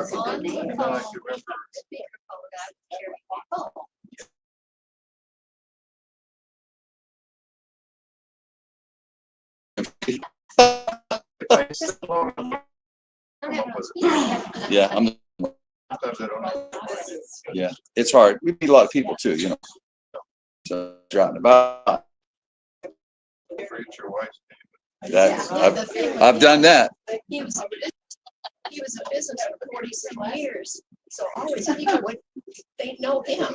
was on the phone, speakerphone, I could hear you. Yeah, yeah, it's hard. We meet a lot of people too, you know. So driving about. That's, I've done that. He was in business for 40-some years, so always people would, they know him.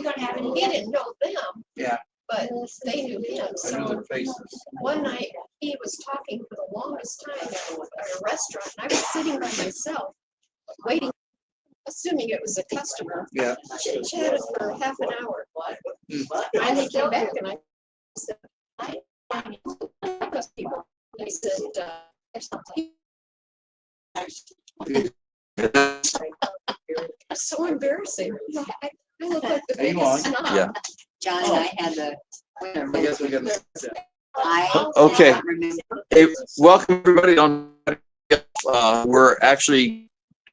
He didn't know them. Yeah. But they knew him. I knew So their faces. one night he was talking for the longest time at a restaurant, and I was sitting by myself, waiting, assuming it was a customer. Yeah. Chit-chatted for half an hour. Finally came back and I said, I like those people. They said, so embarrassing. I look like the biggest snob. Yeah. John and I had the. I guess we got I Okay. don't remember. Hey, welcome everybody on.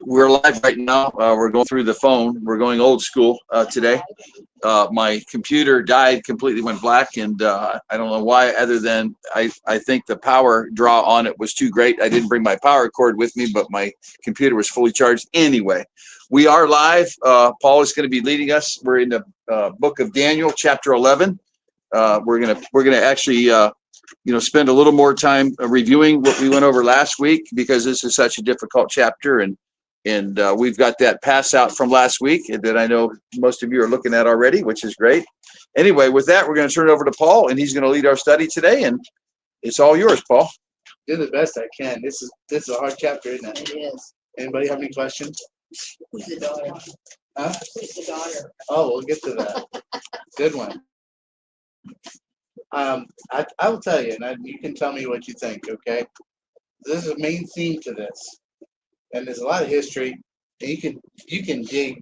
We're live right now. We're going through the phone. We're going old school today. My computer died, completely went black, and I don't know why, other than I think the power draw on it was too great. I didn't bring my power cord with me, but my computer was fully charged. Anyway, we are live. Paul is going to be leading us. We're in the book of Daniel, chapter 11. We're gonna actually spend a little more time reviewing what we went over last week, because this is such a difficult chapter, and we've got that pass out from last week that I know most of you are looking at already, which is great. Anyway, with that, we're going to turn it over to Paul, and he's going to lead our study today, and it's all yours, Paul. Do the best I can. This is a hard chapter, isn't it? It is. Anybody have any questions? Who's the daughter? Huh? Who's the daughter? Oh, we'll get to that. Good one. I will tell you, and you can tell me what you think, okay? This is a main theme to this. And there's a lot of history, and you can dig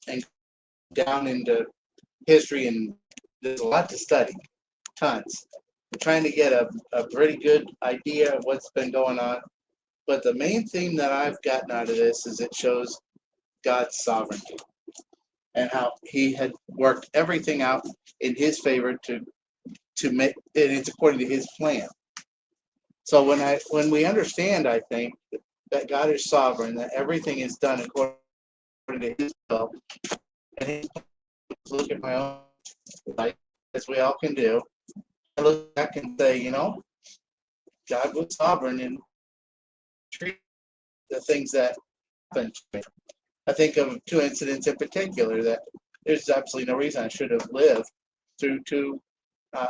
and down into history, and there's a lot to study, tons. We're trying to get a pretty good idea of what's been going on. But the main theme that I've gotten out of this is it shows God's sovereignty and how He had worked everything out in His favor to make it. It's according to His plan. So when we understand, I think, that God is sovereign, that everything is done according to His will, and His look at my own life, as we all can do, I look back and say, God was sovereign in treating the things that happened to me. I think of two incidents in particular that there's absolutely no reason I should have lived through two.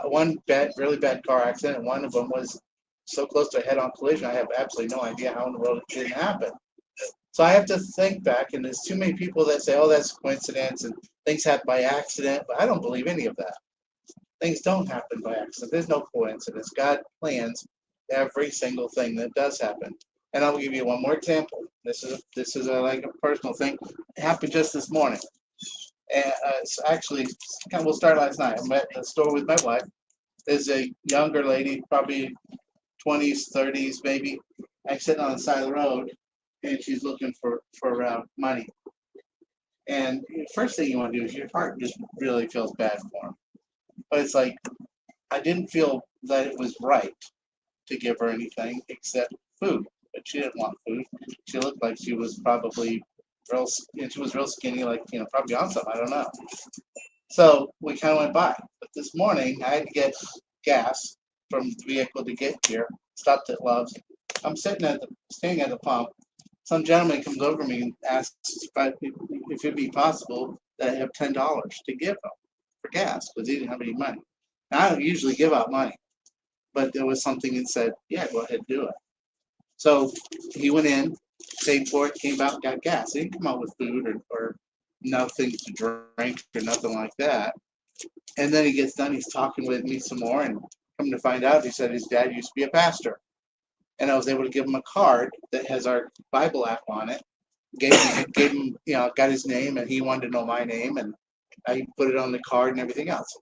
One really bad car accident, and one of them was so close to a head-on collision, I have absolutely no idea how in the world it didn't happen. So I have to think back, and there's too many people that say, oh, that's coincidence, and things happen by accident, but I don't believe any of that. Things don't happen by accident. There's no coincidence. God plans every single thing that does happen. And I'll give you one more example. This is like a personal thing. It happened just this morning. And we'll start last night. I'm at the store with my wife. There's a younger lady, probably 20s, 30s, maybe, like sitting on the side of the road, and she's looking for money. And the first thing you want to do is your heart just really feels bad for him. But it's like, I didn't feel that it was right to give her anything except food. But she didn't want food. She looked like she was probably real skinny, like, probably on something, I don't know. So we kind of went by. But this morning, I had to get gas from the vehicle to get here, stopped at Love's. I'm staying at the pump. Some gentleman comes over to me and asks if it'd be possible that I have $10 to give him for gas, because he didn't have any money. Now, I don't usually give out money, but there was something that said, yeah, go ahead and do it. So he went in, paid for it, came out, got gas. He didn't come out with food or nothing to drink or nothing like that. And then he gets done, he's talking with me some more, and come to find out, he said his dad used to be a pastor. And I was able to give him a card that has our Bible app on it. Gave him, got his name, and he wanted to know my name, and I put it on the card and everything else.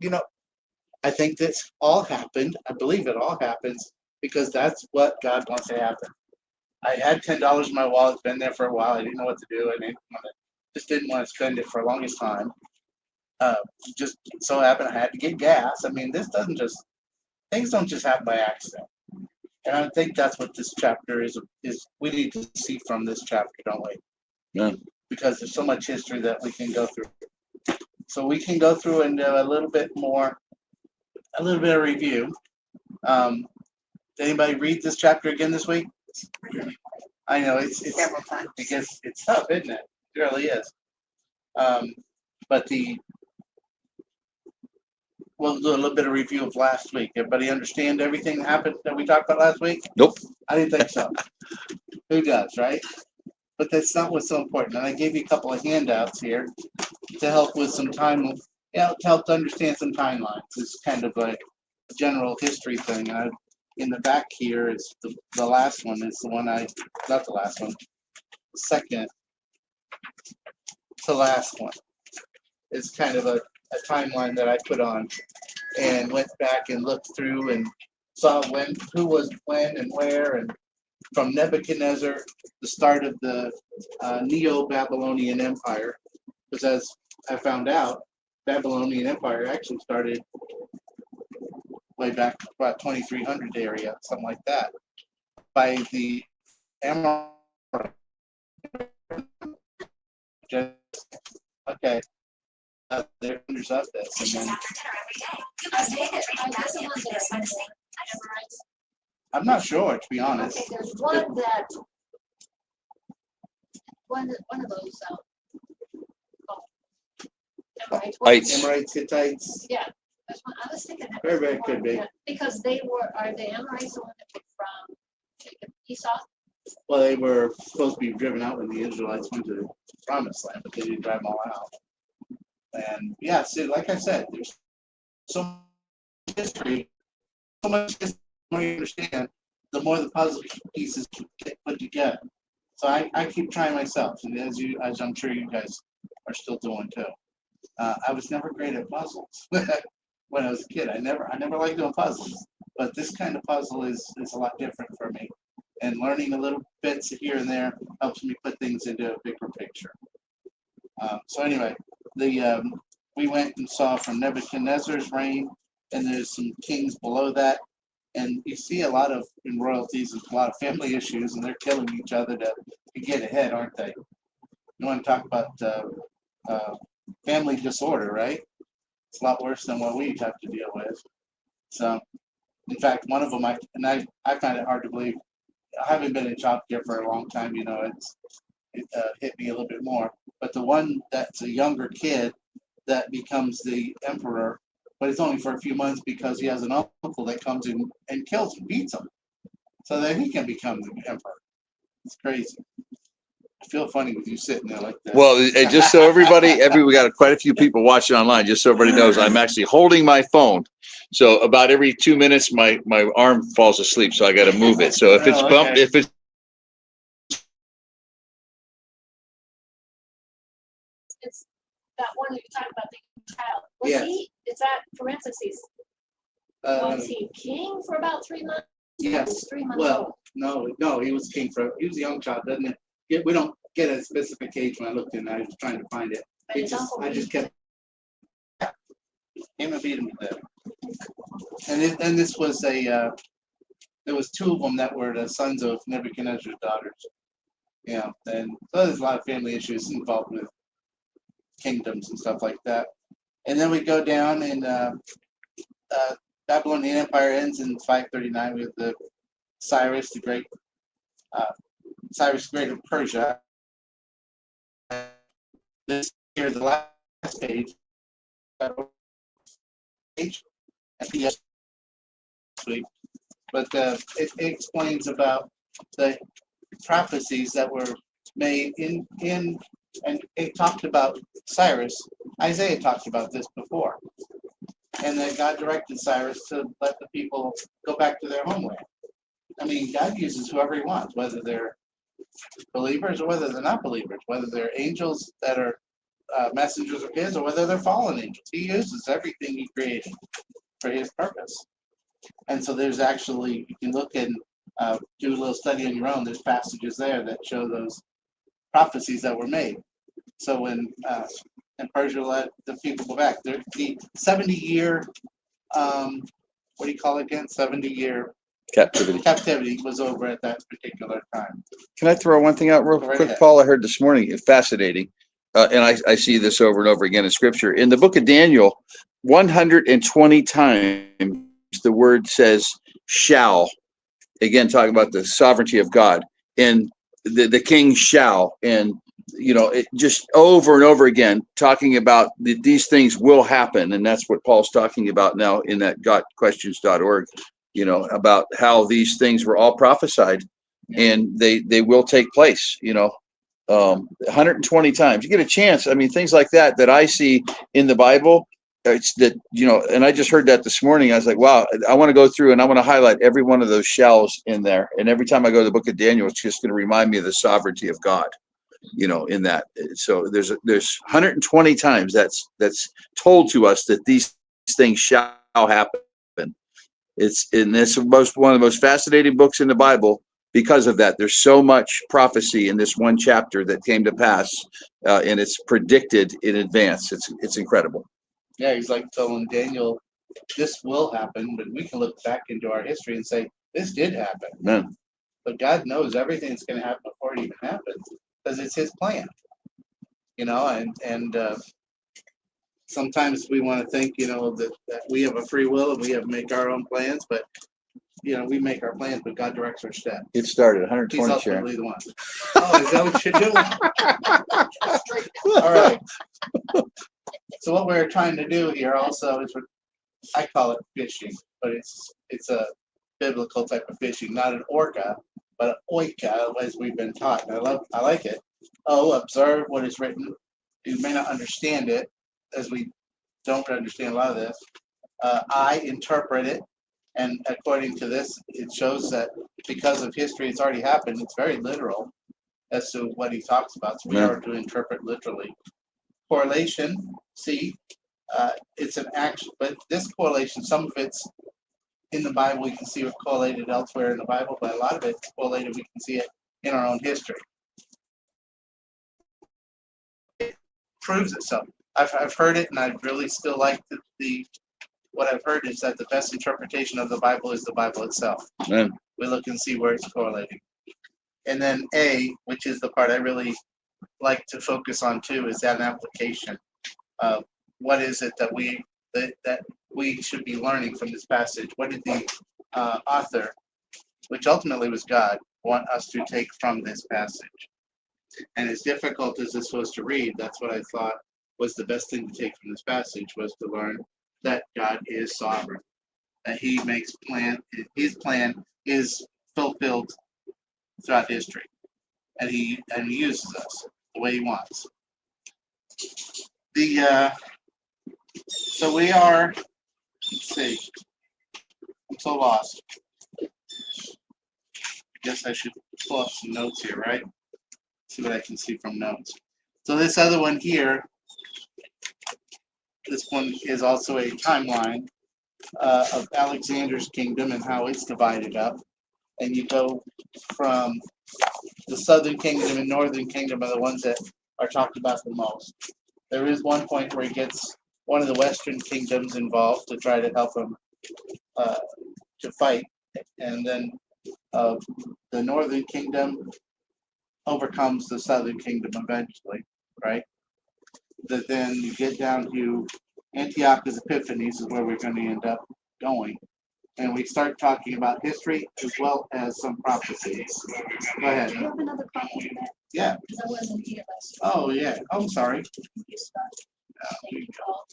I think this all happened. I believe it all happens because that's what God wants to happen. I had $10 in my wallet. It's been there for a while. I didn't know what to do. Just didn't want to spend it for the longest time. Just so happened I had to get gas. I mean, things don't just happen by accident. And I think that's what this chapter is we need to see from this chapter, don't we? Yeah. Because there's so much history that we can go through. So we can go through and do a little bit of review. Did anybody read this chapter again this week? I know it's Several times. because it's tough, isn't it? It really is. But we'll do a little bit of review of last week. Everybody understand everything that happened that we talked about last week? Nope. I didn't think so. Who does, right? But that's not what's so important. And I gave you a couple of handouts here to help with some to help to understand some timelines. It's kind of a general history thing. In the back here is the last one. Is the one not the last one. The second to last one. It's kind of a timeline that I put on and went back and looked through and saw who was when and where, and from Nebuchadnezzar, the start of the Neo-Babylonian Empire, because as I found out, Babylonian Empire actually started way back about 2300 area, something like that, by the Amorite. Okay. There's up this, and then I'm not sure, to be honest. Okay, there's one of those, Heights. Amorites, Hittites. Yeah, that's one, I was thinking. Very, very could be. Yeah, because are the Amorites the one that were from Jacob, Esau? Well, they were supposed to be driven out when the Israelites went to the Promised Land, but they didn't drive them all out. And yeah, see, like I said, there's so much history, so much history. The more you understand, the more the puzzle pieces get put together. So I keep trying myself, and as I'm sure you guys are still doing too. I was never great at puzzles when I was a kid. I never liked doing puzzles, but this kind of puzzle is a lot different for me. And learning a little bits here and there helps me put things into a bigger picture. So anyway, we went and saw from Nebuchadnezzar's reign, and there's some kings below that, and you see a lot of in royalties, there's a lot of family issues, and they're killing each other to get ahead, aren't they? You want to talk about family disorder, right? It's a lot worse than what we have to deal with. So, in fact, one of them, I find it hard to believe. I haven't been in child care for a long time, it hit me a little bit more. But the one that's a younger kid that becomes the emperor, but it's only for a few months because he has an uncle that comes in and kills him, beats him, so that he can become the emperor. It's crazy. I feel funny with you sitting there like that. Well, and just so we got quite a few people watching online, just so everybody knows, I'm actually holding my phone. So about every 2 minutes, my arm falls asleep, so I got to move it. So if it's bumped, if it's That one you're talking about, the child. Yes. Is that parentheses? Was he king for about 3 months? Yes. He was 3 months Well, old. no, he was king he was a young child, doesn't it? We don't get a specific age when I looked in. I was trying to find it. But his uncle I just beat kept him and beat him to death. And this was there was 2 of them that were the sons of Nebuchadnezzar's daughters. Yeah, and so there's a lot of family issues involved with kingdoms and stuff like that. And then we go down, and Babylonian Empire ends in 539 with the Cyrus the Great of Persia. This here is the last page. But it explains about the prophecies that were made in and it talked about Cyrus. Isaiah talked about this before, and that God directed Cyrus to let the people go back to their homeland. I mean, God uses whoever He wants, whether they're believers or whether they're not believers, whether they're angels that are messengers of His or whether they're fallen angels. He uses everything He created for His purpose. And so there's actually, you can look in do a little study on your own. There's passages there that show those prophecies that were made. So when and Persia let the people go back, the 70-year, what do you call it again? 70-year captivity was over at that particular time. Can I throw one thing out real Right quick, ahead. Paul? I heard this morning, it's fascinating, and I see this over and over again in Scripture. In the book of Daniel, 120 times the word says "shall." Again, talking about the sovereignty of God, and the king shall, and it just over and over again talking about these things will happen, and that's what Paul's talking about now in that gotquestions.org. About how these things were all prophesied, and they will take place. 120 times. You get a chance. I mean, things like that I see in the Bible. It's that, and I just heard that this morning. I was like, wow, I want to go through and I want to highlight every one of those shells in there. And every time I go to the book of Daniel, it's just going to remind me of the sovereignty of God, in that. So there's 120 times that's told to us that these things shall happen. It's in this one of the most fascinating books in the Bible because of that. There's so much prophecy in this one chapter that came to pass, and it's predicted in advance. It's incredible. Yeah, he's like telling Daniel, this will happen, but we can look back into our history and say, this did happen. Amen. But God knows everything that's going to happen before it even happens, because it's his plan. And sometimes we want to think, that we have a free will and we have to make our own plans, but we make our plans, but God directs our steps. It started He's 120, Sharon. ultimately the one. Oh, is that what you're doing? All right. So what we're trying to do here also is, I call it fishing, but it's a biblical type of fishing, not an orca, but an oika, as we've been taught. And I like it. Observe what is written. You may not understand it, as we don't understand a lot of this. I interpret it, and according to this, it shows that because of history, it's already happened. It's very literal as to what he talks about. So we are to interpret literally. Correlation, see, it's an action, but this correlation, some of it's in the Bible, we can see it correlated elsewhere in the Bible, but a lot of it's correlated, we can see it in our own history. It proves itself. I've heard it, and I really still like what I've heard is that the best interpretation of the Bible is the Bible itself. Amen. We look and see where it's correlating. And then A, which is the part I really like to focus on too, is that application. What is it that we should be learning from this passage? What did the author, which ultimately was God, want us to take from this passage? And as difficult as this was to read, that's what I thought was the best thing to take from this passage, was to learn that God is sovereign, that he makes his plan is fulfilled throughout history, and he uses us the way he wants. So we are, let's see, I'm so lost. I guess I should pull up some notes here, right? See what I can see from notes. So this other one here, this one is also a timeline of Alexander's kingdom and how it's divided up. And you go from the southern kingdom and northern kingdom are the ones that are talked about the most. There is one point where he gets one of the western kingdoms involved to try to help him to fight. And then the northern kingdom overcomes the southern kingdom eventually, right? But then you get down to Antiochus Epiphanes is where we're going to end up going. And we start talking about history as well as some prophecies. Go ahead. Do you have another copy of that? Yeah. Because I wasn't here last Oh, yeah. Oh, I'm sorry. week. You started. Thank you all.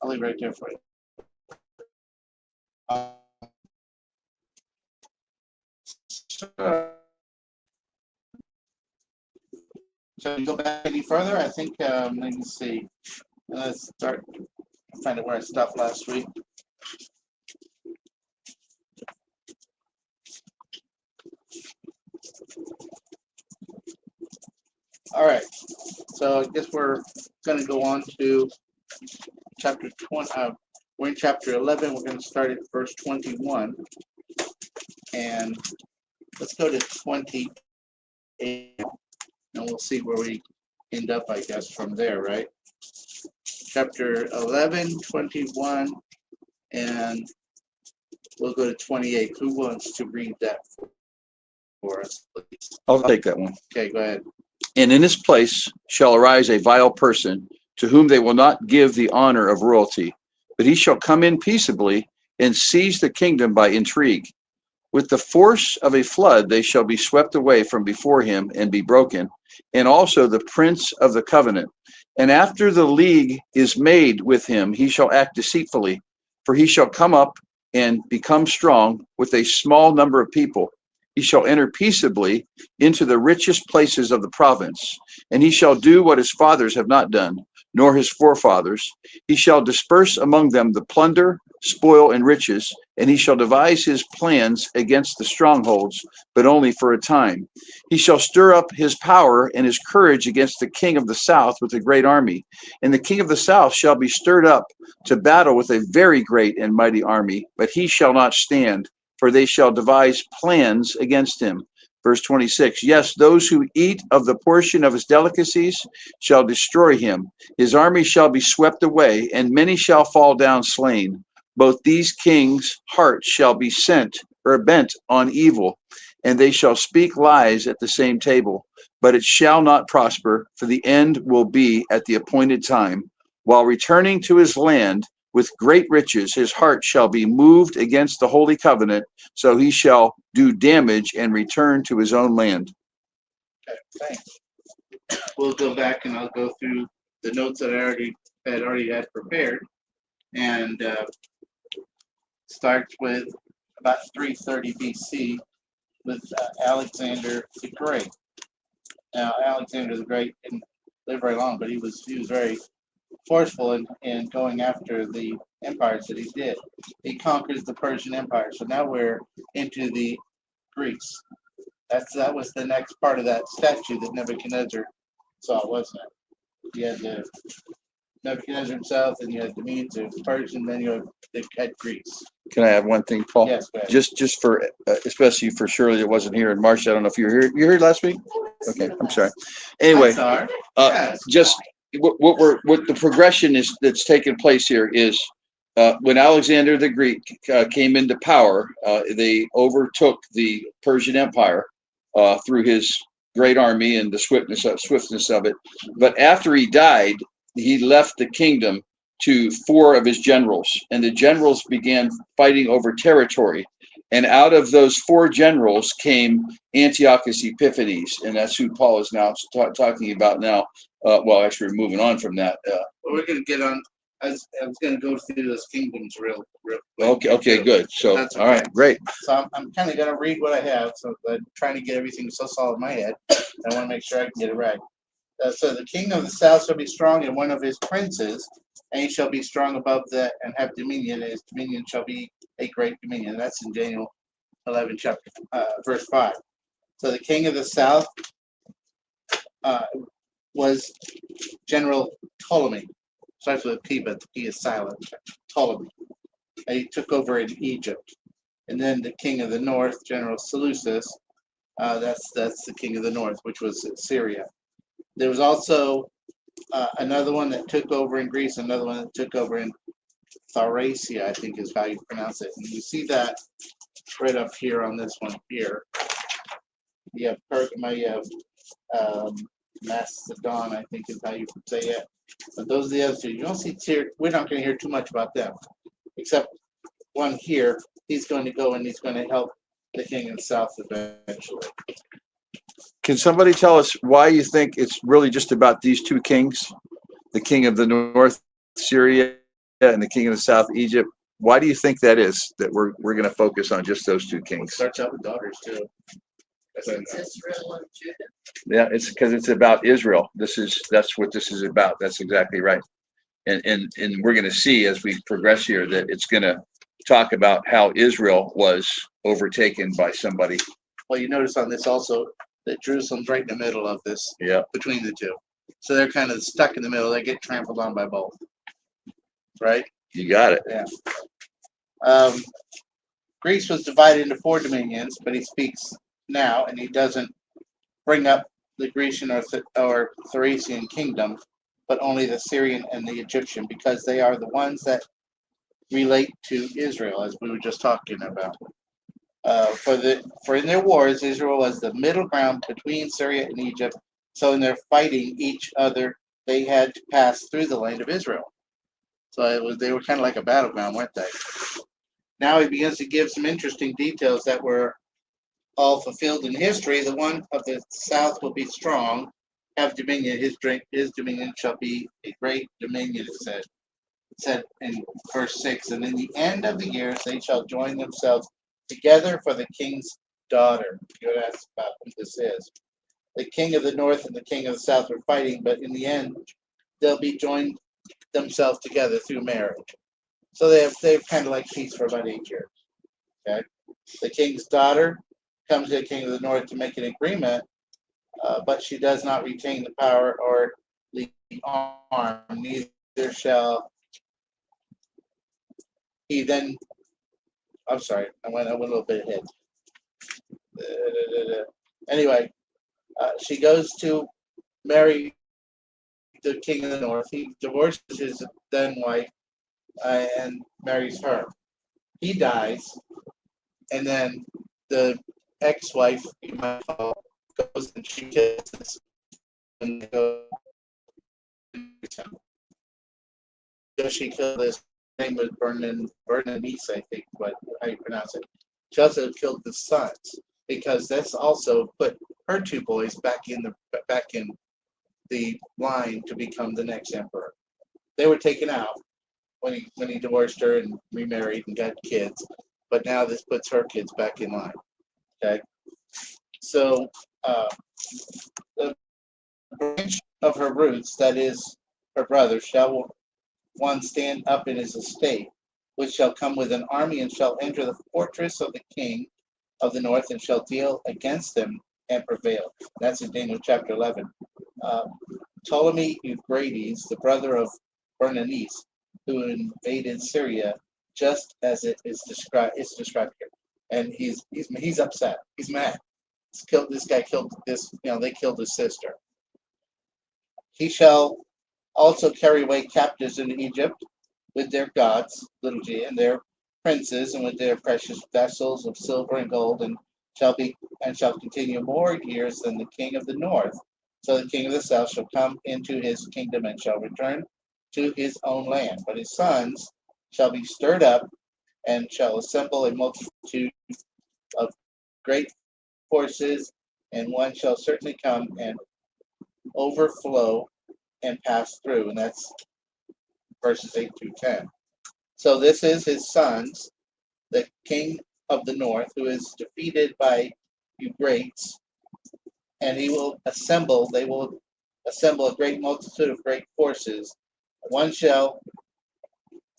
I'll leave it right there for you. So you go back any further? I think, let me see. Let's start, find out where I stopped last week. All right, so I guess we're going to go on to chapter 20. We're in chapter 11. We're going to start at verse 21. And let's go to 28, and we'll see where we end up, I guess, from there, right? Chapter 11, 21, and we'll go to 28. Who wants to read that for us, please? I'll take that one. Okay, go ahead. And in his place shall arise a vile person, to whom they will not give the honor of royalty, but he shall come in peaceably and seize the kingdom by intrigue. With the force of a flood they shall be swept away from before him and be broken, and also the prince of the covenant. And after the league is made with him, he shall act deceitfully, for he shall come up and become strong with a small number of people. He shall enter peaceably into the richest places of the province, and he shall do what his fathers have not done, nor his forefathers. He shall disperse among them the plunder, spoil, and riches, and he shall devise his plans against the strongholds, but only for a time. He shall stir up his power and his courage against the king of the south with a great army. And the king of the south shall be stirred up to battle with a very great and mighty army, but he shall not stand, for they shall devise plans against him. Verse 26, yes, those who eat of the portion of his delicacies shall destroy him. His army shall be swept away, and many shall fall down slain. Both these kings' hearts shall be bent on evil, and they shall speak lies at the same table. But it shall not prosper, for the end will be at the appointed time. While returning to his land with great riches, his heart shall be moved against the holy covenant, so he shall do damage and return to his own land. Okay, thanks. We'll go back and I'll go through the notes that I already had prepared, and starts with about 330 BC with Alexander the Great. Now, Alexander the Great didn't live very long, but he was very forceful in going after the empires that he did. He conquers the Persian Empire. So now we're into the Greeks. That was the next part of that statue that Nebuchadnezzar saw, wasn't it? You had Nebuchadnezzar himself, and you had the Medes of Persian, then you had Greece. Can I have one thing, Paul? Yes, go ahead. Just for, especially for Shirley that wasn't here in March. I don't know if you were here. You were here last week? Okay, I'm sorry. Anyway, Yes. just what the progression is that's taken place here is when Alexander the Greek came into power, they overtook the Persian Empire through his great army and the swiftness of it. But after he died, he left the kingdom to 4 of his generals, and the generals began fighting over territory. And out of those 4 generals came Antiochus Epiphanes, and that's who Paul is now talking about now. Well, actually, we're moving on from that. We're going to get on. I was going to go through those kingdoms real quick. Okay, good. So, That's all right, great. So I'm kind of going to read what I have. So I'm trying to get everything so solid in my head. I want to make sure I can get it right. So the king of the south shall be strong, and one of his princes, and he shall be strong above that and have dominion, and his dominion shall be a great dominion. And that's in Daniel 11, chapter verse 5. So the king of the south was General Ptolemy. Starts with a P, but the P is silent. Ptolemy. And he took over in Egypt. And then the king of the north, General Seleucus, that's the king of the north, which was Syria. There was also another one that took over in Greece, another one that took over in Thracia, I think is how you pronounce it. And you see that right up here on this one here. You have Pergamum, you have Macedon, I think is how you say it. But those are the other 2. You don't see we're not going to hear too much about them, except one here. He's going to go and he's going to help the king in the south eventually. Can somebody tell us why you think it's really just about these 2 kings, the king of the north, Syria, and the king of the south, Egypt? Why do you think that is, that we're going to focus on just those 2 kings? It starts out with daughters too. Yeah, it's because it's about Israel. That's what this is about. That's exactly right. And we're going to see as we progress here that it's going to talk about how Israel was overtaken by somebody. Well, you notice on this also that Jerusalem's right in the middle of this, between the 2. So they're kind of stuck in the middle. They get trampled on by both. Right? You got it. Yeah. Greece was divided into 4 dominions, but he speaks now, and he doesn't bring up the Grecian or Thracian kingdom, but only the Syrian and the Egyptian, because they are the ones that relate to Israel, as we were just talking about. For in their wars, Israel was the middle ground between Syria and Egypt. So in their fighting each other, they had to pass through the land of Israel. So they were kind of like a battleground, weren't they? Now he begins to give some interesting details that were all fulfilled in history. The one of the south will be strong, have dominion. His dominion shall be a great dominion, it said in verse 6. And in the end of the years, they shall join themselves together for the king's daughter. You would ask about who this is. The king of the north and the king of the south are fighting, but in the end, they'll be joined themselves together through marriage. So they've kind of like peace for about 8 years. Okay, the king's daughter comes to the king of the north to make an agreement, but she does not retain the power or the arm. Neither shall he then. I'm sorry, I went a little bit ahead. Anyway, she goes to marry the king of the north. He divorces his then wife and marries her. He dies, and then the ex-wife, you might call, goes and she kisses and goes. So she killed this. Name was Bernice, I think, but how you pronounce it. She also killed the sons because that's also put her 2 boys back in the line to become the next emperor. They were taken out when he divorced her and remarried and got kids, but now this puts her kids back in line. Okay, so the branch of her roots, that is her brother, shall one stand up in his estate, which shall come with an army and shall enter the fortress of the king of the north and shall deal against them and prevail. That's in Daniel chapter 11. Ptolemy Euphrates, the brother of Bernice, who invaded Syria, just as it is described here, and he's upset. He's mad. This guy killed this. They killed his sister. He shall also carry away captives into Egypt with their gods, little g, and their princes, and with their precious vessels of silver and gold, and shall continue more years than the king of the north. So the king of the south shall come into his kingdom and shall return to his own land. But his sons shall be stirred up and shall assemble a multitude of great forces, and one shall certainly come and overflow and pass through. And that's verses 8 through 10. So this is his sons, the king of the north, who is defeated by Euphrates, and they will assemble a great multitude of great forces. One shall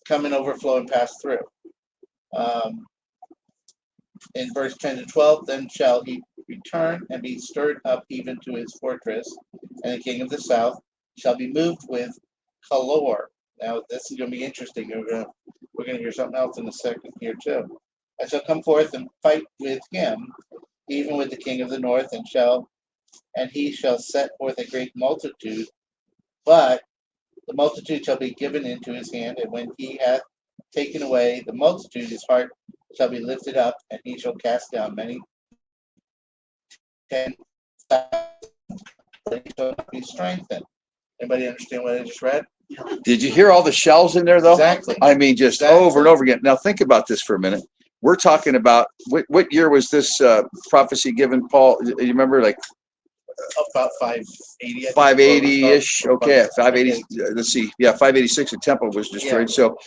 come and overflow and pass through. In verse 10 to 12, then shall he return and be stirred up even to his fortress, and the king of the south shall be moved with color. Now this is going to be interesting. We're going to hear something else in a second here too. I shall come forth and fight with him, even with the king of the north, and he shall set forth a great multitude, but the multitude shall be given into his hand, and when he hath taken away the multitude, his heart shall be lifted up, and he shall cast down many 10,000, but he shall not be strengthened. Anybody understand what I just read? Did you hear all the shells in there, though? Exactly. I mean, just over and over again. Now, think about this for a minute. We're talking about what year was this prophecy given, Paul? You remember, like About 580. 580-ish. Okay, 580. Let's see. Yeah, 586. The temple was destroyed. Yeah. So,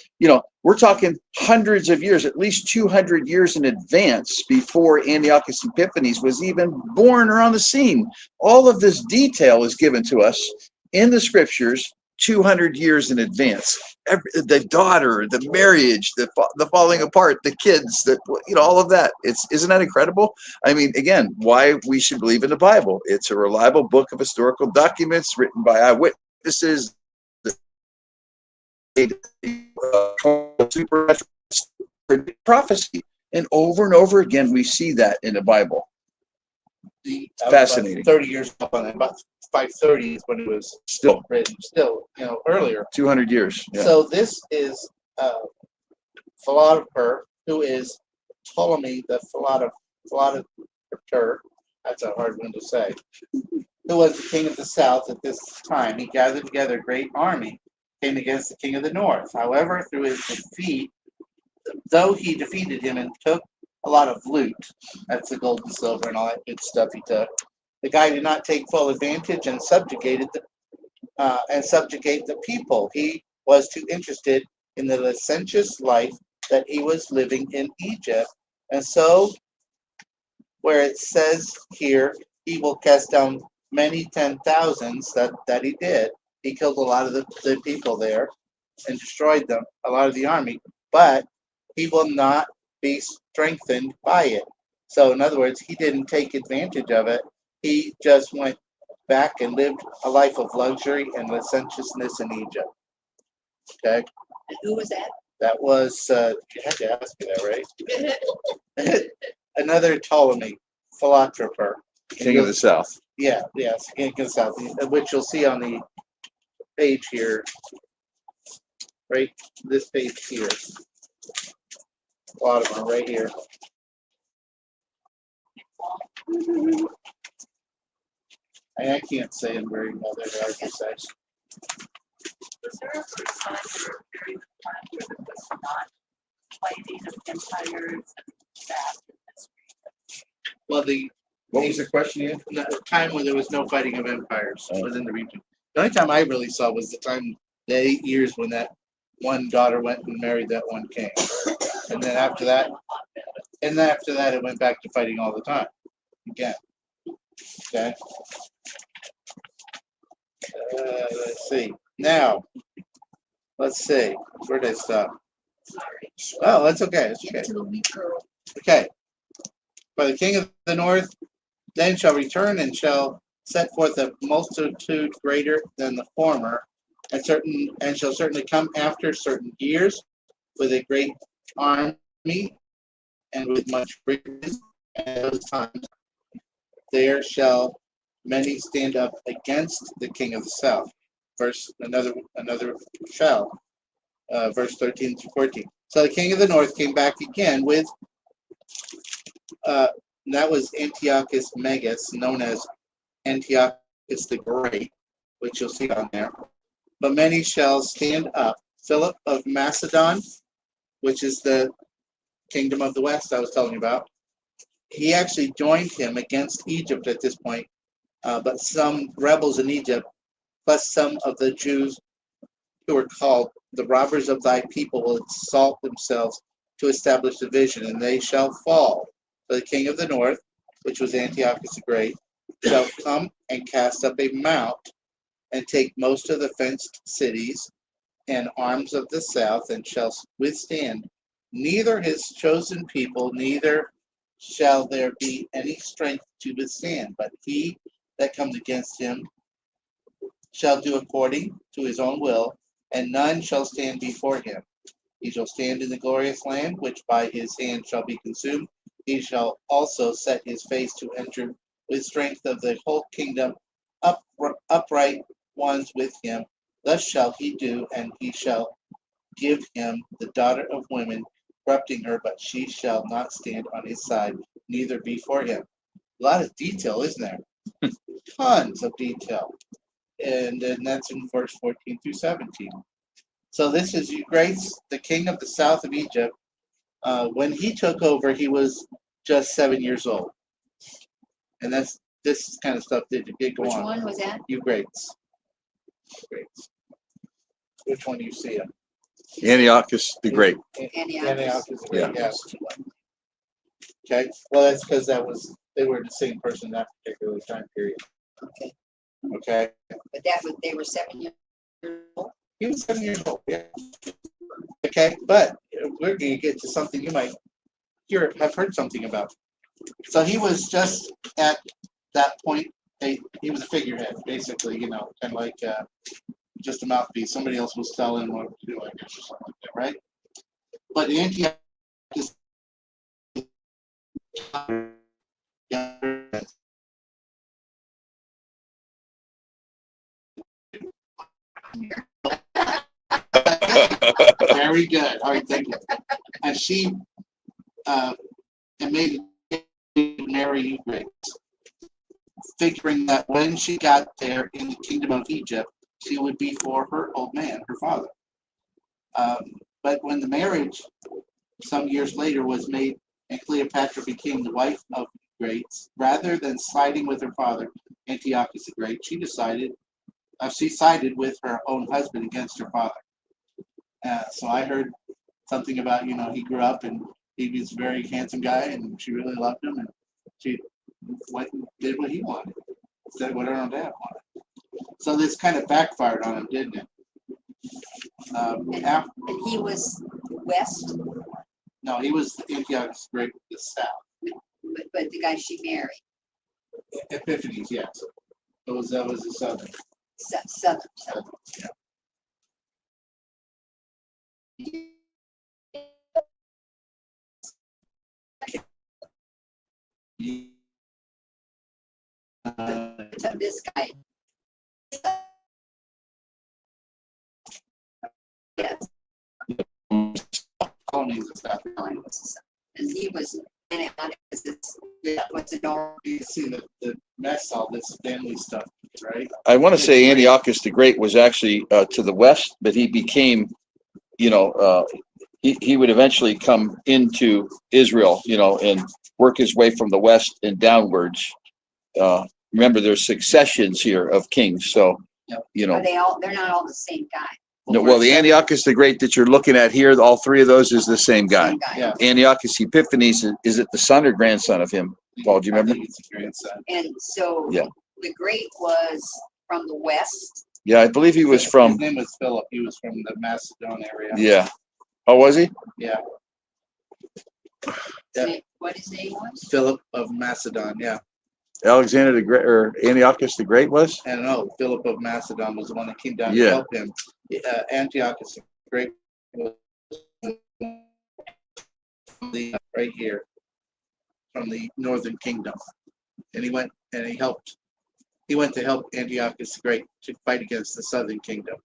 we're talking hundreds of years, at least 200 years in advance before Antiochus Epiphanes was even born or on the scene. All of this detail is given to us in the scriptures 200 years in advance. The daughter, the marriage, the falling apart, the kids, all of that. Isn't that incredible? I mean, again, why we should believe in the Bible. It's a reliable book of historical documents written by eyewitnesses. Supernatural prophecy. And over again, we see that in the Bible. Fascinating. 30 years up on that, about 530 is when it was Still written. Still, earlier. 200 years. Yeah. So this is a philosopher who is Ptolemy, the philosopher. That's a hard one to say. Who was the king of the south at this time? He gathered together a great army, came against the king of the north. However, through his defeat, though he defeated him and took a lot of loot, that's the gold and silver and all that good stuff he took, the guy did not take full advantage and subjugate the people. He was too interested in the licentious life that he was living in Egypt. And so, where it says here, he will cast down many 10,000s, that he did. He killed a lot of the people there and destroyed them, a lot of the army, but he will not be strengthened by it. So in other words, he didn't take advantage of it. He just went back and lived a life of luxury and licentiousness in Egypt. Okay? And who was that? That was, you had to ask me that, right? Another Ptolemy, philosopher. King of the South. Yeah, yes, King of the South, which you'll see on the page here, right? This page here. A lot of them are right here. I can't say them very well. They're hard to say. Was there a time or a period of time where there was not fighting of empires and that in this region? Well, What was the question again? the time when there was no fighting of empires within the region. The only time I really saw was the 8 years when that one daughter went and married that one king. And then after that, it went back to fighting all the time. Again. Okay. Let's see. Now, let's see. Where did I stop? Sorry. Oh, that's okay. That's Give okay. it to the weak girl. Okay. For the king of the north then shall return and shall set forth a multitude greater than the former, and shall certainly come after certain years with a great army and with much riches, and those times there shall many stand up against the king of the south. Another shall. Verse 13 through 14. So the king of the north came back again with that was Antiochus Megas, known as Antiochus the Great, which you'll see on there. But many shall stand up. Philip of Macedon, which is the kingdom of the west I was telling you about, he actually joined him against Egypt at this point. But some rebels in Egypt, plus some of the Jews who are called the robbers of thy people, will exalt themselves to establish division, and they shall fall. So the king of the north, which was Antiochus the Great, shall come and cast up a mount and take most of the fenced cities and arms of the south, and shall withstand neither his chosen people, neither shall there be any strength to withstand. But he that comes against him shall do according to his own will, and none shall stand before him. He shall stand in the glorious land, which by his hand shall be consumed. He shall also set his face to enter with strength of the whole kingdom, upright ones with him. Thus shall he do, and he shall give him the daughter of women, corrupting her, but she shall not stand on his side, neither before him. A lot of detail, isn't there? Tons of detail. And that's in verse 14 through 17. So this is Euphrates, the king of the south of Egypt. When he took over, he was just 7 years old. And this kind of stuff did go Which on. one was that? Euphrates. Which one do you see him? Antiochus the Great. Antiochus. The Great, yes. Okay. Well, that's because they were the same person in that particular time period. Okay. Okay. But they were 7 years old. He was 7 years old. Yeah. Okay, but we're going to get to something you might have heard something about. So he was just at that point. He was a figurehead, basically. Kind of like just a mouthpiece. Somebody else was telling him what to do, I guess, or something like that, right? But Antiochus Very good. All right, thank you. And she and made Mary Grace, figuring that when she got there in the kingdom of Egypt, she would be for her old man, her father. But when the marriage, some years later, was made and Cleopatra became the wife of the Great, rather than siding with her father, Antiochus the Great, she sided with her own husband against her father. So I heard something about, he grew up and he was a very handsome guy and she really loved him and she went and did what he wanted instead of what her own dad wanted. So this kind of backfired on him, didn't it? And he was west, No, he was Antiochus the Great, the south. but the guy she married, Epiphanes, yes. That was the southern. southern. So this guy. Yes, Colonies and stuff. and he was, and it was a north. You can see the mess, all this family stuff, right? I want to say Antiochus the Great was actually to the west, but he became, he would eventually come into Israel, and work his way from the west and downwards. Remember, there's successions here of kings, so Are they're not all the same guy. No, well, the Antiochus the Great that you're looking at here, all three of those is the same guy. Same guy. Yeah. Antiochus Epiphanes, is it the son or grandson of him? Paul, do you remember? I think it's a grandson. And so Yeah. the great was from the west. Yeah, I believe he was His from, name was Philip. He was from the Macedon area. yeah. Oh, was he? Yeah. Yeah. What his name was? Philip of Macedon, yeah. Alexander the Great, or Antiochus the Great was? And no, Philip of Macedon was the one that came down Yeah. to help him. Antiochus the Great was right here from the northern kingdom. And he went to help Antiochus the Great to fight against the southern kingdom.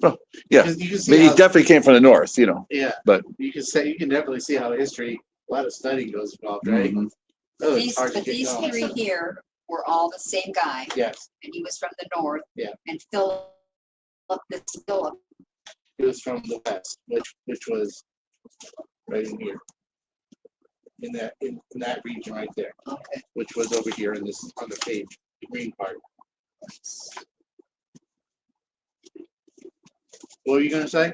Oh, yeah. You can I see mean, he how, definitely came from the north, yeah, but- you can definitely see how history, a lot of studying goes involved, right? Mhm. Oh, it's hard to But get these going. three here were all the same guy, Yes, and he was from the north. Yeah. And Philip, it was from the west, which was right in here. In that region right there, okay. which was over here in this on the page, the green part. What were you gonna say?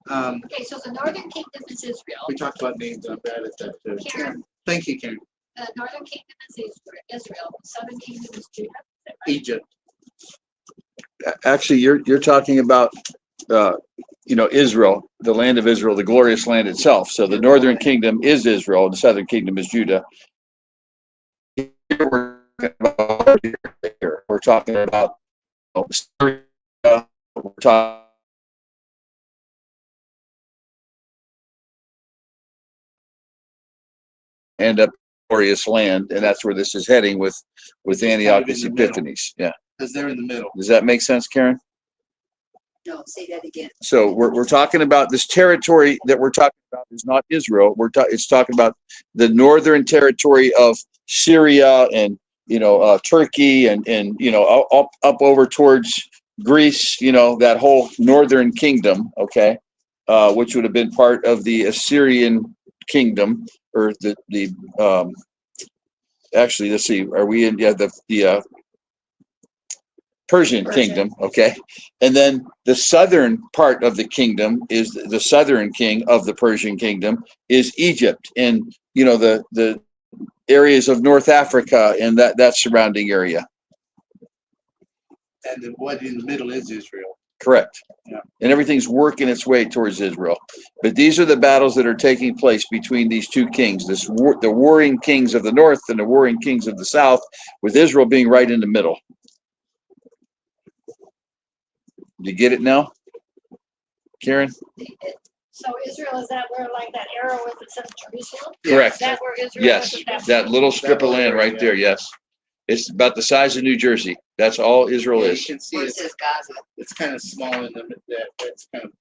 Okay, so the northern kingdom is Israel. We talked about names, I'm bad at that too. Karen, Thank you, Karen. the northern kingdom is Israel. The southern kingdom is Judah. Is that right? Egypt. Actually, you're talking about, Israel, the land of Israel, the glorious land itself. So the northern kingdom is Israel, and the southern kingdom is Judah. Here we're talking about Syria, we're talking end up glorious land, and that's where this is heading with Antiochus in the middle. Epiphanes. Yeah. Because they're in the middle. Does that make sense, Karen? No, say that again. So we're talking about this territory that we're talking about is not Israel. It's talking about the northern territory of Syria and Turkey and up over towards Greece. That whole northern kingdom. Okay, which would have been part of the Assyrian kingdom or the actually, let's see, are we in the Persian kingdom, okay? And then the southern part of the kingdom is the southern king of the Persian kingdom is Egypt, and the areas of North Africa and that surrounding area. And what in the middle is Israel. Correct. Yeah. And everything's working its way towards Israel. But these are the battles that are taking place between these two kings, the warring kings of the north and the warring kings of the south, with Israel being right in the middle. You get it now, Karen? So Israel, is that where like that arrow is that says Jerusalem? Correct. Is that where Israel Yes, is? At that little strip of land right Yeah. there, yes. It's about the size of New Jersey. That's all Israel Yeah, you is. can see Where it it's, says Gaza. it's kind of small in the that it's kind of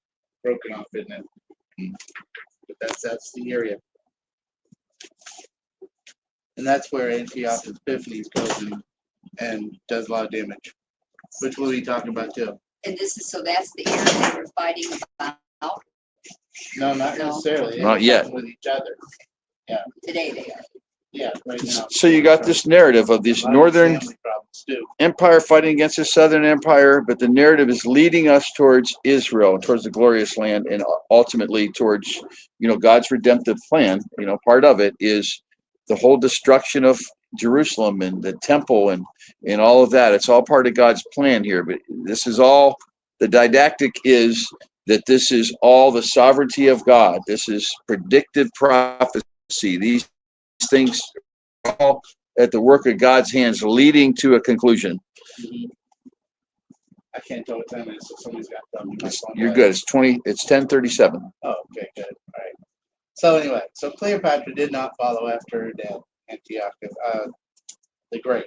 broken off, isn't it? But that's the area. And that's where Antiochus Epiphanes goes and does a lot of damage, which we'll be talking about too. And this is, so that's the area they were fighting about No, not No. necessarily. They Not were yet. fighting with each other. today they are. Yeah, right now. So you got this narrative of this A lot of northern family problems too. empire fighting against the southern empire, but the narrative is leading us towards Israel, towards the glorious land, and ultimately towards, God's redemptive plan. Part of it is the whole destruction of Jerusalem and the temple and all of that. It's all part of God's plan here. But this is all, the didactic is that this is all the sovereignty of God. This is predictive prophecy. These things are all at the work of God's hands, leading to a conclusion. I can't tell what time it is, so somebody's got to tell me. My phone You're died. good. It's 10:37. Oh, okay, good. All right. So anyway, so Cleopatra did not follow after her dad, Antiochus the Great.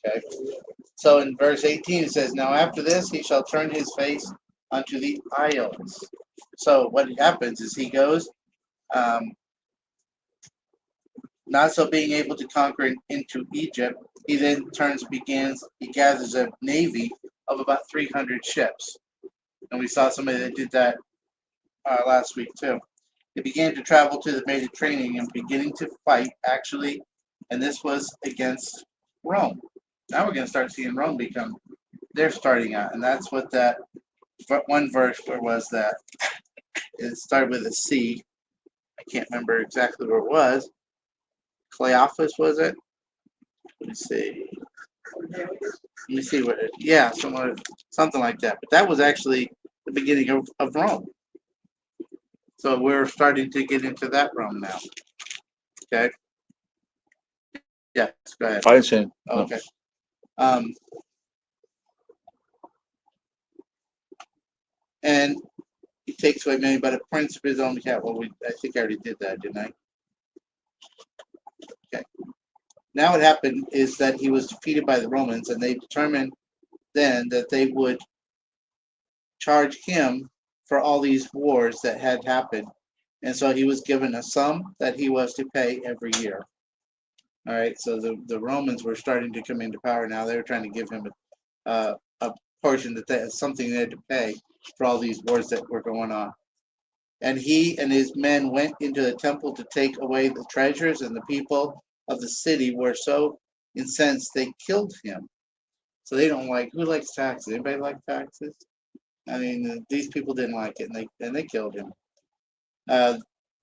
Okay. So in verse 18 it says, "Now after this he shall turn his face unto the isles." So what happens is he goes, not so being able to conquer into Egypt, he then he gathers a navy of about 300 ships. And we saw somebody that did that last week too. He began to travel to the Mediterranean and beginning to fight, actually, and this was against Rome. Now we're going to start seeing Rome become, they're starting out, and that's what that one verse where was that. It started with a C. I can't remember exactly where it was. Cleophas, was it? Let me see. Let me see what it, yeah, something like that. But that was actually the beginning of Rome. So we're starting to get into that Rome now. Okay. Yes, go ahead. I didn't say it. No. Okay. And he takes away many, but a prince of his own cat. Well, I think I already did that, didn't I? Okay. Now what happened is that he was defeated by the Romans, and they determined then that they would charge him for all these wars that had happened. And so he was given a sum that he was to pay every year. All right, so the Romans were starting to come into power now. They were trying to give him a portion something they had to pay for all these wars that were going on. And he and his men went into the temple to take away the treasures, and the people of the city were so incensed they killed him. So they don't like, who likes taxes? Anybody like taxes? I mean, these people didn't like it, and they killed him.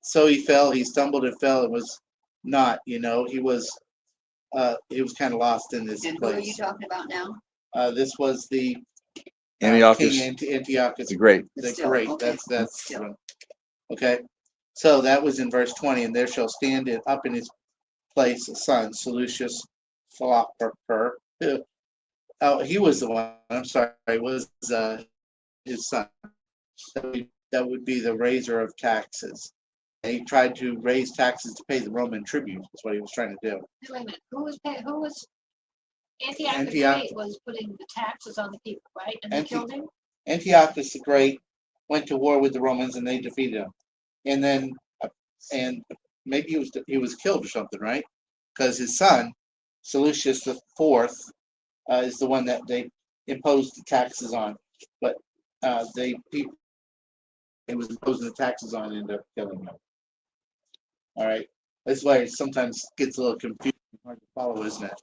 So he fell, he stumbled and fell. It was not, he was kind of lost in this And who are you place. talking about now? This was the Antiochus King Antiochus the Great. the Still, Great. okay, That's still. one. Okay. So that was in verse 20, and there shall stand up in his place a son, Seleucus Philopper. Oh, he was the one. I'm sorry, it was his son. That would be the raiser of taxes. And he tried to raise taxes to pay the Roman tribute. That's what he was trying to do. Wait a minute, who was Antiochus the Antioch- Great was putting the taxes on the people, right? And they killed him? Antiochus the Great went to war with the Romans, and they defeated him. And then, and maybe he was killed or something, right? Because his son, Seleucus the Fourth, is the one that they imposed the taxes on. But it was imposing the taxes on and ended up killing him. All right. That's why it sometimes gets a little confusing, hard to follow, isn't it?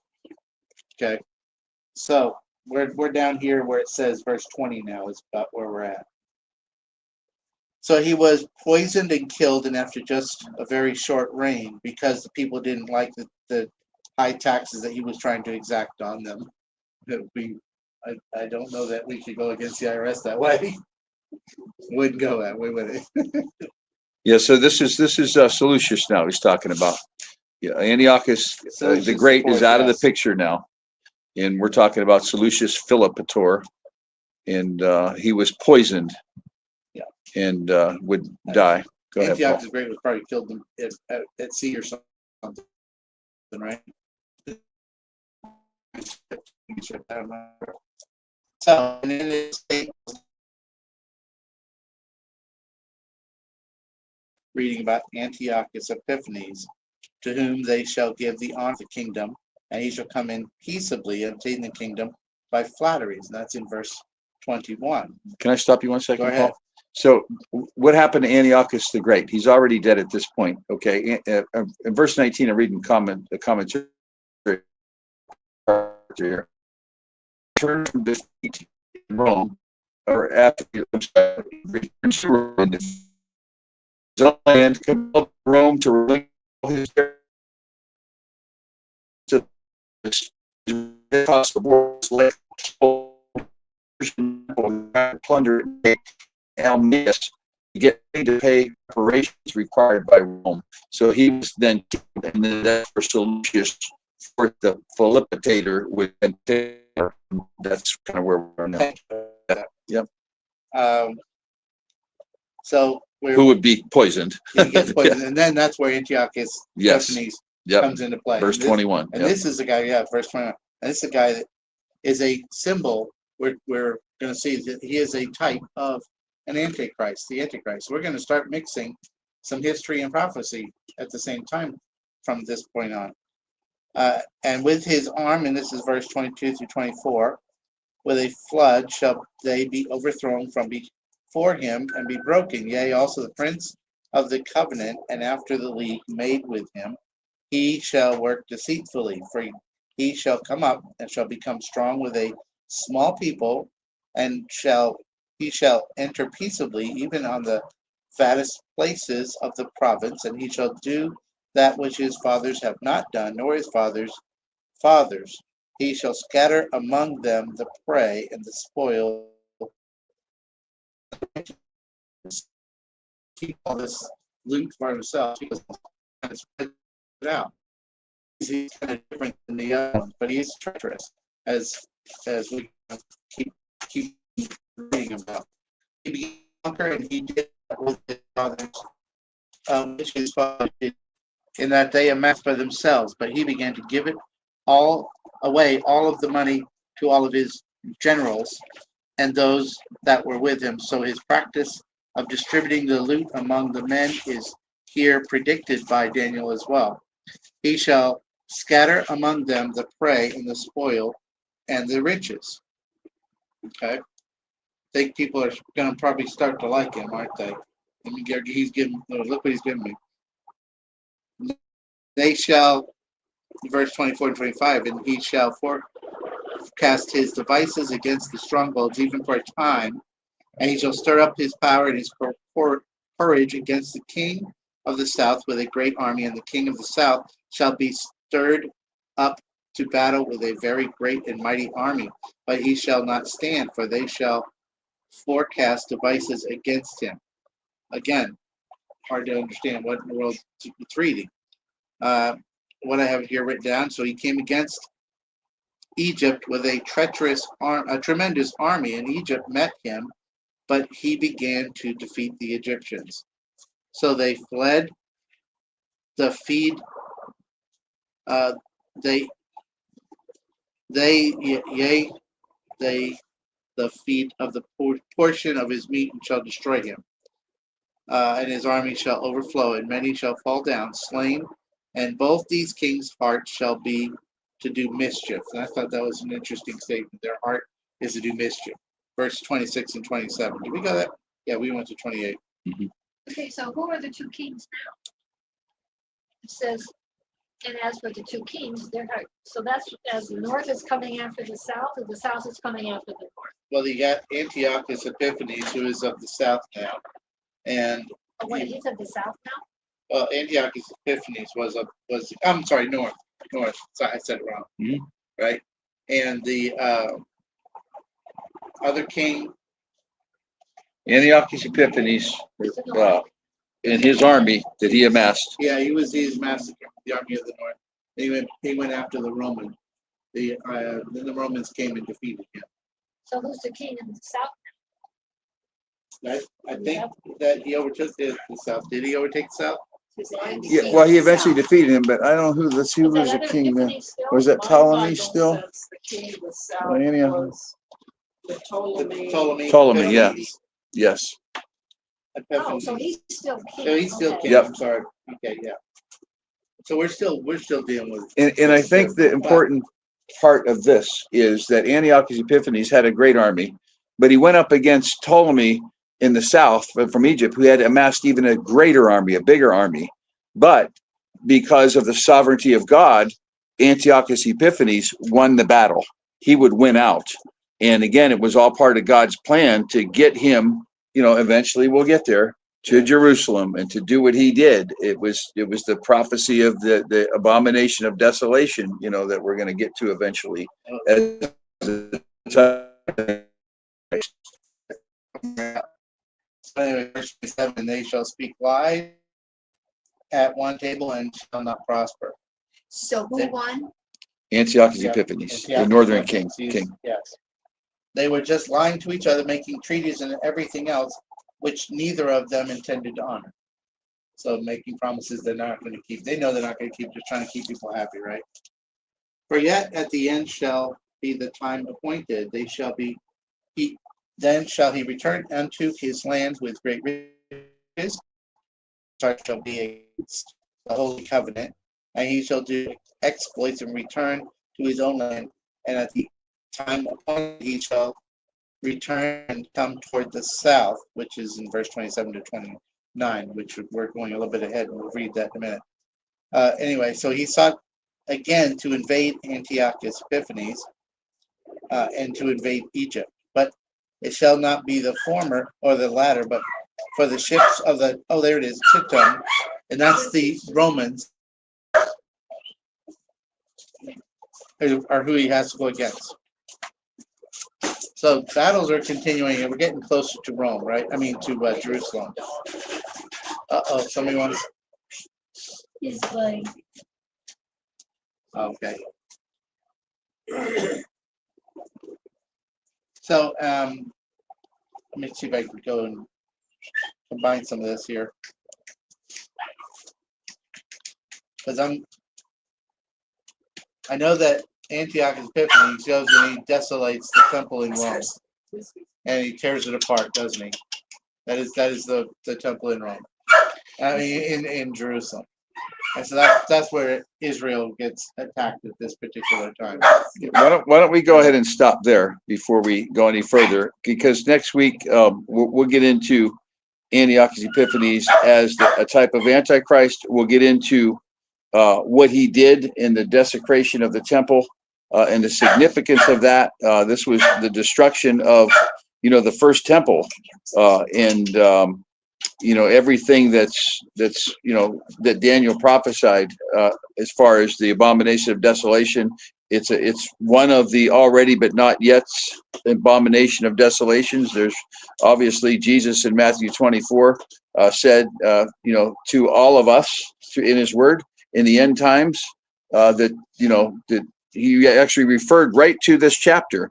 Okay. So we're down here where it says verse 20 now is about where we're at. So he was poisoned and killed, and after just a very short reign, because the people didn't like the high taxes that he was trying to exact on them. I don't know that we could go against the IRS that way. Wouldn't go that way, would it? Yeah, so this is Seleucus now he's talking about. Yeah, Antiochus the Seleucus Great IV, is out of the yes. picture now. And we're talking about Seleucus Philopator. And he was poisoned. Yeah. and would die. Go ahead, Paul. Antiochus the Great was probably killed them at sea or something, right? So, and then it states, reading about Antiochus Epiphanes, to whom they shall give the honor of the kingdom, and he shall come in peaceably and obtain the kingdom by flatteries. And that's in verse 21. Can I stop you 1 second, Go ahead. Paul? So what happened to Antiochus the Great? He's already dead at this point. Okay. In verse 19, I'm reading the commentary here. Turned from defeat in Rome, or after returned to Rome, his own land, compelled Rome to relinquish his across the borders, like plunder Almaeus to get paid to pay reparations required by Rome. So he was then killed, and then that's for Seleucus, for the Philippator would then take. That's kind of where we're now. Yep. So Who would be poisoned? he gets poisoned, and then that's where Antiochus Yes. Epiphanes Yep. comes into play. Verse And this- 21. And Yep. this is the guy, verse 21. And this is the guy that is a symbol. We're going to see that he is a type of an antichrist, the antichrist. We're going to start mixing some history and prophecy at the same time from this point on. And with his arm, and this is verse 22 through 24, with a flood shall they be overthrown from before him and be broken. Yea, also the prince of the covenant, and after the league made with him, he shall work deceitfully, for he shall come up and shall become strong with a small people, and he shall enter peaceably even on the fattest places of the province, and he shall do that which his fathers have not done, nor his fathers' fathers. He shall scatter among them the prey and the spoil. Keep all this loot for himself. He was kind of spread it out. He's kind of different than the other ones, but he's treacherous, as we keep reading about. He began to conquer, and he did with his fathers, which his fathers did, in that they amassed by themselves. But he began to give it all away, all of the money, to all of his generals and those that were with him. So his practice of distributing the loot among the men is here predicted by Daniel as well. He shall scatter among them the prey and the spoil and the riches. Okay. I think people are going to probably start to like him, aren't they? He's giving, look what he's giving me. They shall, verse 24 and 25, and he shall forecast his devices against the strongholds, even for a time, and he shall stir up his power and his courage against the king of the south with a great army, and the king of the south shall be stirred up to battle with a very great and mighty army, but he shall not stand, for they shall forecast devices against him. Again, hard to understand what in the world it's reading. What I have here written down. So he came against Egypt with a tremendous army, and Egypt met him, but he began to defeat the Egyptians. So they fled. The feed, the feed of the portion of his meat shall destroy him, and his army shall overflow, and many shall fall down slain, and both these kings' hearts shall be to do mischief. And I thought that was an interesting statement. Their heart is to do mischief. Verse 26 and 27. Did we go that? Yeah, we went to 28. Mhm. Okay, so who are the two kings now? It says, and as for the two kings, so that's as the north is coming after the south, or the south is coming after the north. Well, you got Antiochus Epiphanes, who is of the south now, and Oh, wait, he's of the south now? well, Antiochus Epiphanes was I'm sorry, north. So I said it wrong. Mhm. Right, and the other king, Antiochus Epiphanes, He's in the north. in his army that he amassed. yeah, his massacre, the army of the north. He went after the Roman. Then the Romans came and defeated him. So who's the king in the south? I think that he overtook the south. Did he overtake the south? Yeah, well, he eventually defeated him, but I don't know who. Let's see who was the king then. Was that Ptolemy still? The king of the south Antioch. was the Ptolemy. Ptolemy, yeah. Yes. Oh, so he's still king. So he's still Okay. king. Yep. I'm sorry. Okay, yeah. So we're still dealing with. And I think the important part of this is that Antiochus Epiphanes had a great army, but he went up against Ptolemy in the south from Egypt, who had amassed even a greater army, a bigger army. But because of the sovereignty of God, Antiochus Epiphanes won the battle. He would win out. And again, it was all part of God's plan to get him, eventually we'll get there, to Jerusalem and to do what he did. It was the prophecy of the abomination of desolation, that we're going to get to eventually. Anyway, verse 27, they shall speak lies at one table and shall not prosper. So who won? Antiochus Yeah. Epiphanes, the Antiochus northern Epiphanes, king. Yes. They were just lying to each other, making treaties and everything else, which neither of them intended to honor. So making promises they're not going to keep. They know they're not going to keep, just trying to keep people happy, right? For yet at the end shall be the time appointed. Then shall he return unto his land with great riches. Shall be against the holy covenant, and he shall do exploits and return to his own land. And at the time appointed, he shall return and come toward the south, which is in verse 27 to 29, which we're going a little bit ahead, and we'll read that in a minute. Anyway, so he sought again to invade Antiochus Epiphanes and to invade Egypt. But it shall not be the former or the latter, but for the ships of there it is, Chittim, and that's the Romans, are who he has to go against. So battles are continuing, and we're getting closer to Rome, right? I mean, to Jerusalem. Somebody wants. He's like, Okay. So let me see if I can go and combine some of this here, because I know that Antiochus Epiphanes goes and he desolates the temple in Rome, and he tears it apart, doesn't he? That is the temple in Rome, I mean in Jerusalem, and so that's where Israel gets attacked at this particular time. Why don't we go ahead and stop there before we go any further? Because next week we'll get into Antiochus Epiphanes as a type of Antichrist. We'll get into what he did in the desecration of the temple and the significance of that. This was the destruction of, the first temple and everything that's that Daniel prophesied as far as the abomination of desolation. It's one of the already but not yet abomination of desolations. There's obviously Jesus in Matthew 24 said to all of us in his word in the end times that he actually referred right to this chapter.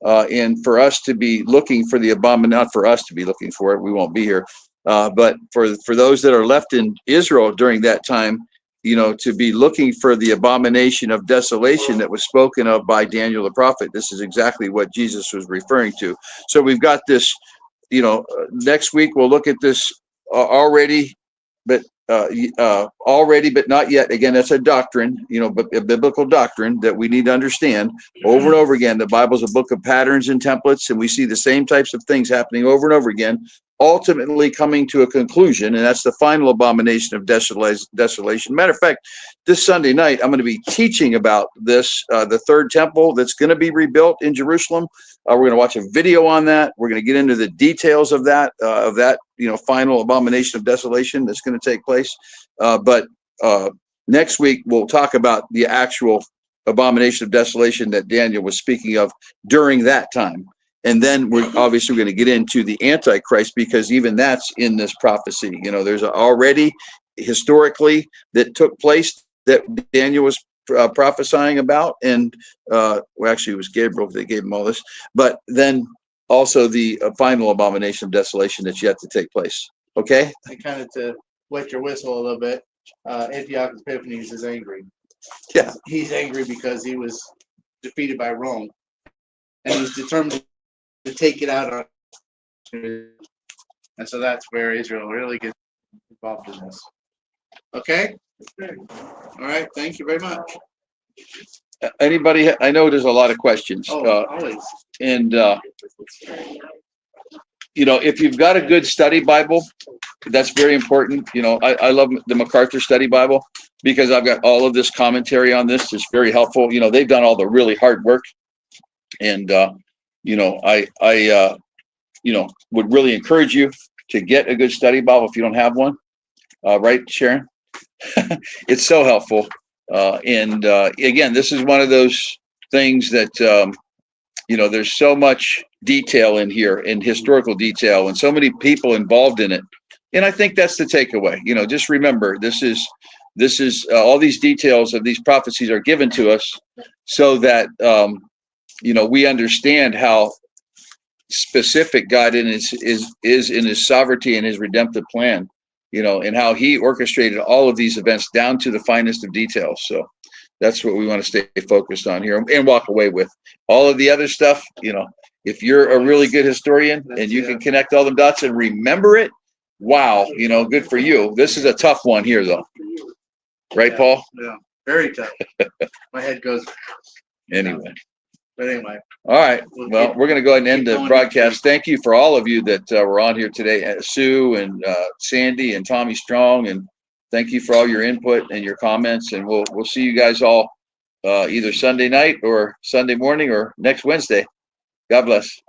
And for us to be looking for the abomination, not for us to be looking for it, we won't be here. But for those that are left in Israel during that time, to be looking for the abomination of desolation that was spoken of by Daniel the prophet. This is exactly what Jesus was referring to. So we've got this, next week we'll look at this already, but not yet. Again, that's a doctrine, but a biblical doctrine that we need to understand over and over again. The Bible's a book of patterns and templates, and we see the same types of things happening over and over again, ultimately coming to a conclusion, and that's the final abomination of desolation. Matter of fact, this Sunday night, I'm going to be teaching about this, the third temple that's going to be rebuilt in Jerusalem. We're going to watch a video on that. We're going to get into the details of that, final abomination of desolation that's going to take place. But next week, we'll talk about the actual abomination of desolation that Daniel was speaking of during that time. And then we're obviously going to get into the Antichrist, because even that's in this prophecy. There's already historically that took place that Daniel was prophesying about. And actually it was Gabriel that gave him all this. But then also the final abomination of desolation that's yet to take place. Okay? And kind of to wet your whistle a little bit, Antiochus Epiphanes is angry. Yeah. He's angry because he was defeated by Rome. And he's determined to take it out on. And so that's where Israel really gets involved in this. Okay? All right. Thank you very much. Anybody? I know there's a lot of questions. Oh, always. And you know, if you've got a good study Bible, that's very important. You know, I love the MacArthur Study Bible because I've got all of this commentary on this. It's very helpful. You know, they've done all the really hard work, and you know, I you know, would really encourage you to get a good study Bible if you don't have one. Right, Sharon? It's so helpful. And again, this is one of those things that you know, there's so much detail in here, in historical detail, and so many people involved in it. And I think that's the takeaway. You know, just remember, this is all these details of these prophecies are given to us so that you know, we understand how specific God is in his sovereignty and his redemptive plan, you know, and how he orchestrated all of these events down to the finest of details. So that's what we want to stay focused on here and walk away with. All of the other stuff, you know, if you're a really good historian and you can connect all the dots and remember it, wow, you know, good for you. This is a tough one here, though. Right, Paul? Yeah, very tough. My head goes. Anyway. But anyway. All right. Well, we're going to go ahead and end the broadcast. Thank you for all of you that were on here today. Sue and Sandy and Tommy Strong. And thank you for all your input and your comments. And we'll see you guys all either Sunday night or Sunday morning or next Wednesday. God bless.